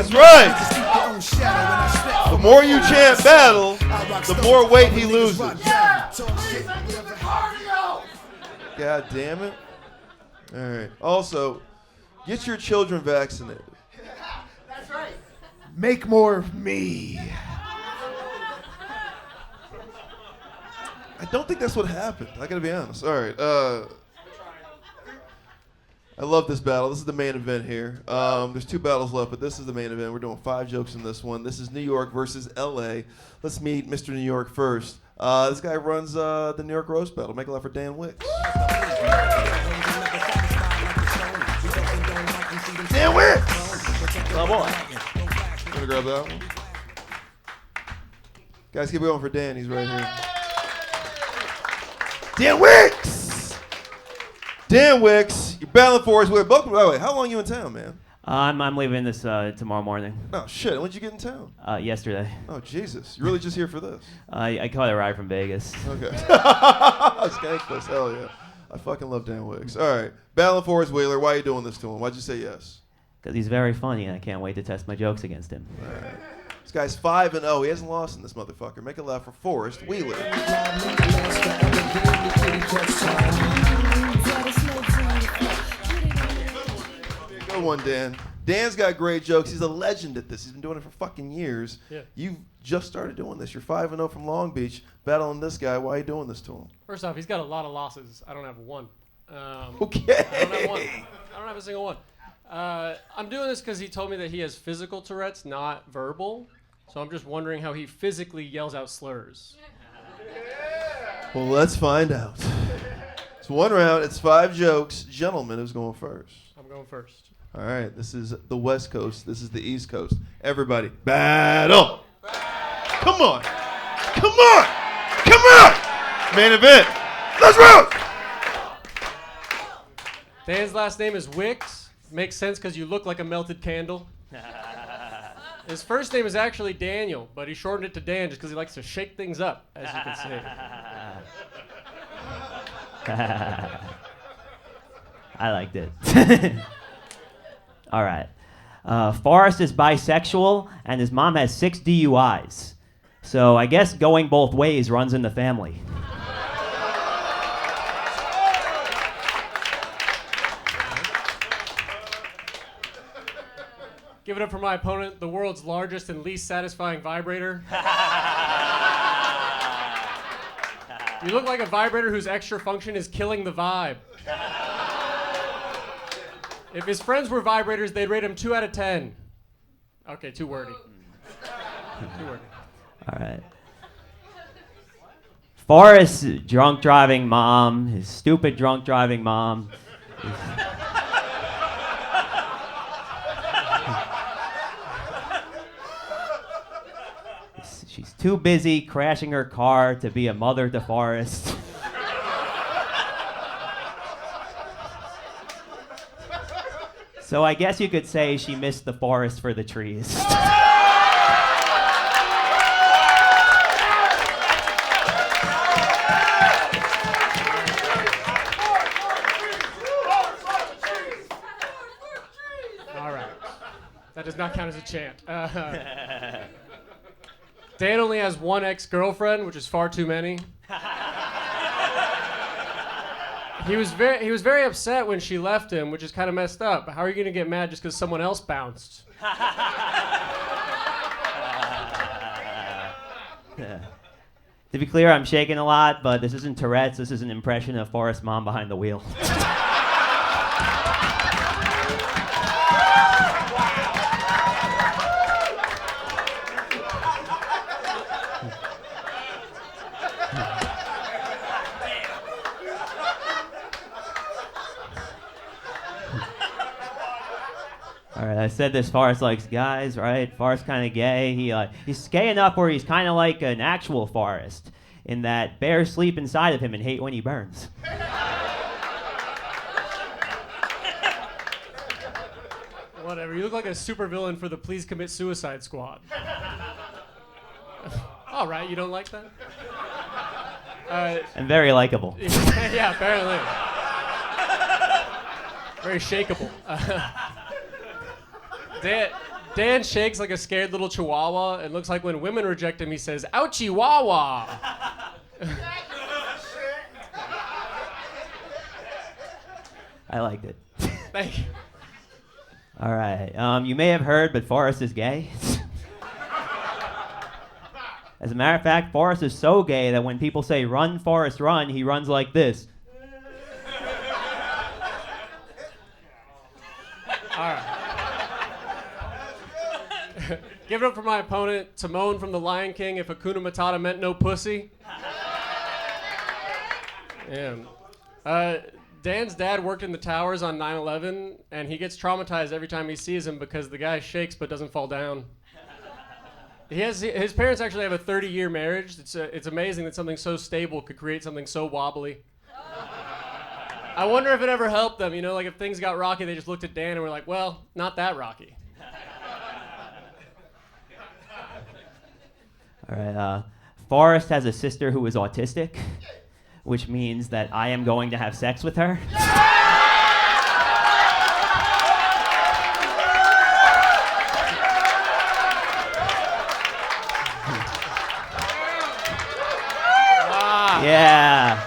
That's right. The more you chant battle, the more weight he loses. God damn it. All right. Also, get your children vaccinated. That's right. Make more of me. I don't think that's what happened. I gotta be honest. All right. I love this battle. This is the main event here. There's 2 battles left, but this is the main event. We're doing 5 jokes in this one. This is New York versus LA. Let's meet Mr. New York first. This guy runs the New York Roast Battle. Make a lot for Dan Wickes. Dan Wickes! Oh boy. Gonna grab that one. Guys, keep going for Dan. He's right here. Dan Wickes! Dan Wickes, you're battling Forrest. Welcome. By the way, how long are you in town, man? I'm leaving this tomorrow morning. Oh, shit. When'd you get in town? Yesterday. Oh, Jesus. You're really just here for this? I caught a ride from Vegas. Okay. Skankless. Hell yeah. I fucking love Dan Wickes. All right. Battling Forrest Wheeler. Why are you doing this to him? Why'd you say yes? Because he's very funny, and I can't wait to test my jokes against him. All right. This guy's 5-0. He hasn't lost in this motherfucker. Make it loud for Forrest Wheeler. Good one, Dan. Dan's got great jokes. He's a legend at this. He's been doing it for fucking years. Yeah. You've just started doing this. You're 5-0 from Long Beach, battling this guy. Why are you doing this to him? First off, he's got a lot of losses. I don't have one. Okay. I don't have one. I don't have a single one. I'm doing this because he told me that he has physical Tourette's, not verbal. So I'm just wondering how he physically yells out slurs. Well, let's find out. It's 1 round. It's 5 jokes. Gentlemen, who's going first? I'm going first. All right. This is the West Coast. This is the East Coast. Everybody, battle. Come on. Come on. Come on. Main event. Let's roll. Dan's last name is Wickes. Makes sense because you look like a melted candle. His first name is actually Daniel, but he shortened it to Dan just because he likes to shake things up, as you can see. I liked it. All right. Forrest is bisexual, and his mom has 6 DUIs. So I guess going both ways runs in the family. Give it up for my opponent, the world's largest and least satisfying vibrator. You look like a vibrator whose extra function is killing the vibe. If his friends were vibrators, they'd rate him 2 out of 10. Okay, too wordy. Too wordy. All right. Forrest's drunk driving mom, his stupid drunk driving mom. She's too busy crashing her car to be a mother to Forrest. So I guess you could say she missed the forest for the trees. All right. That does not count as a chant. Dan only has 1 ex-girlfriend, which is far too many. He was very upset when she left him, which is kind of messed up. How are you going to get mad just because someone else bounced? To be clear, I'm shaking a lot, but this isn't Tourette's. This is an impression of Forrest's mom behind the wheel. All right, I said this. Forrest likes guys, right? Forrest's kind of gay. He's gay enough where he's kind of like an actual Forrest, in that bears sleep inside of him and hate when he burns. Whatever. You look like a supervillain for the Please Commit Suicide Squad. All right, you don't like that? And very likable. Yeah, apparently. Very shakeable. Dan shakes like a scared little chihuahua and looks like when women reject him, he says, "Ouchie wawa." I liked it. Thank you. All right. You may have heard, but Forrest is gay. As a matter of fact, Forrest is so gay that when people say, "Run, Forrest, run," he runs like this. All right. Give it up for my opponent, Timon from The Lion King, if Hakuna Matata meant no pussy. Yeah. Dan's dad worked in the towers on 9/11, and he gets traumatized every time he sees him because the guy shakes but doesn't fall down. His parents actually have a 30-year marriage. It's amazing that something so stable could create something so wobbly. I wonder if it ever helped them, you know, like if things got rocky, they just looked at Dan and were like, well, not that rocky. All right. Forrest has a sister who is autistic, which means that I am going to have sex with her. Yeah.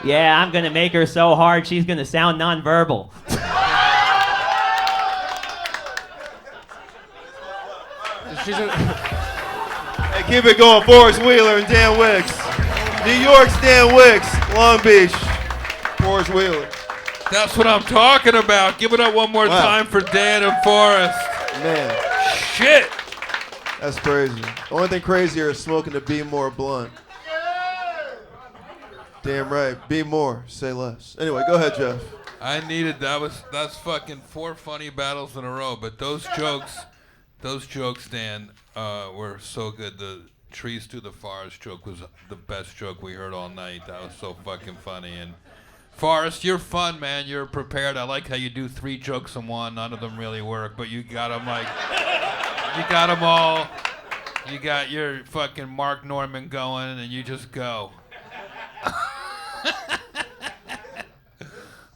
Yeah, I'm going to make her so hard she's going to sound nonverbal. Hey, keep it going. Forrest Wheeler and Dan Wickes. New York's Dan Wickes. Long Beach. Forrest Wheeler. That's what I'm talking about. Give it up one more time for Dan and Forrest. Man. Shit. That's crazy. The only thing crazier is smoking a Be More blunt. Damn right. Be more. Say less. Anyway, go ahead, Jeff. I needed that's fucking 4 funny battles in a row, but those jokes, Dan, were so good. The Trees to the Forest joke was the best joke we heard all night. That was so fucking funny. And Forrest, you're fun, man. You're prepared. I like how you do 3 jokes in one. None of them really work, but you got them you got them all. You got your fucking Mark Norman going, and you just go.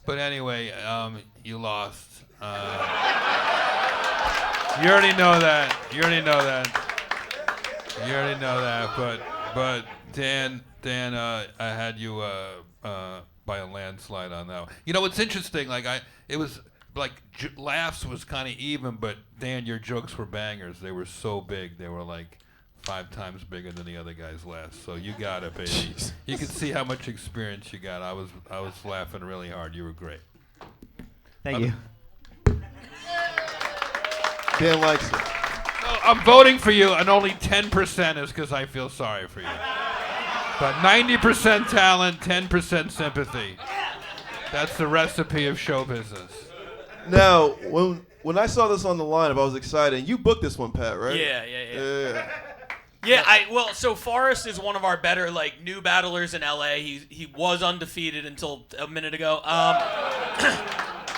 But anyway, you lost. You already know that. But Dan, I had you by a landslide on that one. You know, it's interesting. It was like laughs was kind of even, but Dan, your jokes were bangers. They were so big. They were like 5 times bigger than the other guy's laughs. So you got it, baby. Jesus. You can see how much experience you got. I was laughing really hard. You were great. Thank you. Dan likes it. I'm voting for you, and only 10% is because I feel sorry for you. But 90% talent, 10% sympathy. That's the recipe of show business. Now, when I saw this on the lineup, I was excited. You booked this one, Pat, right? Yeah. Yeah, so Forrest is one of our better new battlers in LA. He was undefeated until a minute ago.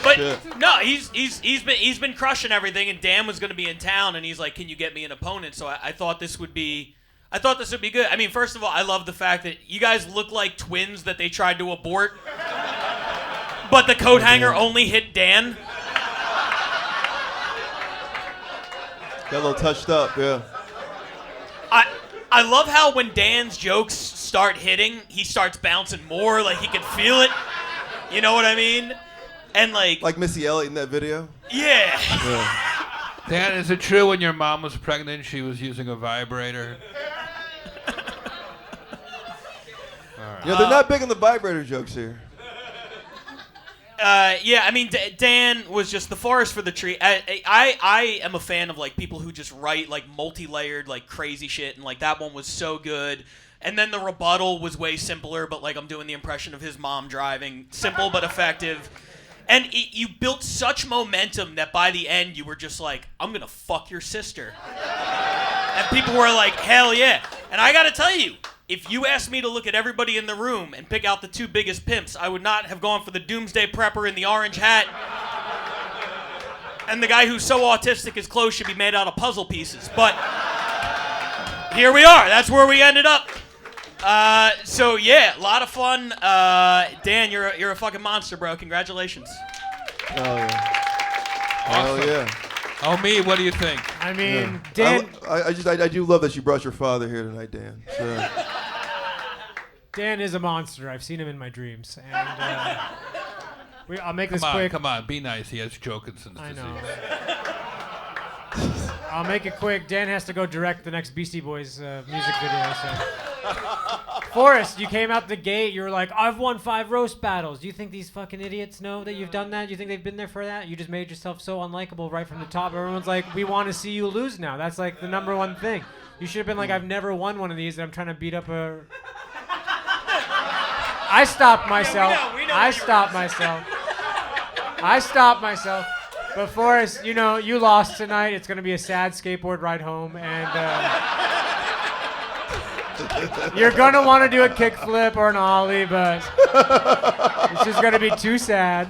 But Shit. no, he's been crushing everything, and Dan was going to be in town, and he's like, "Can you get me an opponent?" So I thought this would be good. I mean, first of all, I love the fact that you guys look like twins that they tried to abort, but the coat hanger only hit Dan. Got a little touched up, yeah. I love how when Dan's jokes start hitting, he starts bouncing more, like he can feel it. You know what I mean? And like Missy Elliott in that video? Yeah. Dan, is it true when your mom was pregnant, she was using a vibrator? You know, they're not big on the vibrator jokes here. Yeah, I mean, Dan was just the forest for the tree. I am a fan of people who just write multi-layered crazy shit, and that one was so good. And then the rebuttal was way simpler, but I'm doing the impression of his mom driving, simple but effective. And you built such momentum that by the end you were just like, I'm gonna fuck your sister. And people were like, hell yeah. And I gotta tell you, if you asked me to look at everybody in the room and pick out the 2 biggest pimps, I would not have gone for the doomsday prepper in the orange hat and the guy who's so autistic his clothes should be made out of puzzle pieces. But here we are. That's where we ended up. So yeah, a lot of fun. Dan, you're a fucking monster, bro. Congratulations. Oh, yeah. Awesome. Oh, yeah. Oh, me, what do you think? I mean, Yeah. Dan. I do love that you brought your father here tonight, Dan. So. Dan is a monster. I've seen him in my dreams, and I'll make this Come on, quick. come on, be nice. He has Jokinson's I disease. know. I'll make it quick. Dan has to go direct the next Beastie Boys music video. So. Forrest, you came out the gate. You were like, "I've won 5 roast battles." Do you think these fucking idiots know that you've done that? Do you think they've been there for that? You just made yourself so unlikable right from the top. Everyone's like, "We want to see you lose now." That's like the number one thing. You should have been like, "I've never won one of these, and I'm trying to beat up a." I stopped myself. I stopped myself. But Forrest, you know, you lost tonight. It's gonna be a sad skateboard ride home, and you're gonna want to do a kickflip or an ollie, but it's just gonna be too sad.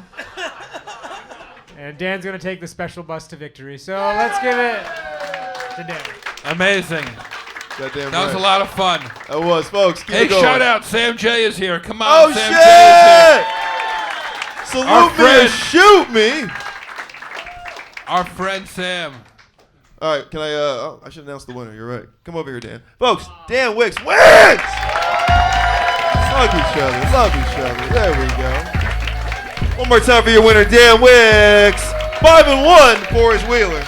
And Dan's gonna take the special bus to victory. So let's give it to Dan. Amazing. Goddamn That was a right. lot of fun. That was, folks. Keep Hey, it going. shout out. Sam J is here. Come on, Oh, Sam shit! J is here. Salute me friend. and shoot me. Our friend Sam. All right, can I should announce the winner. You're right. Come over here, Dan. Folks, Dan Wickes wins! Hug each other. Love each other. There we go. One more time for your winner, Dan Wickes. 5-1, Forrest Wheeler.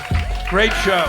Great show.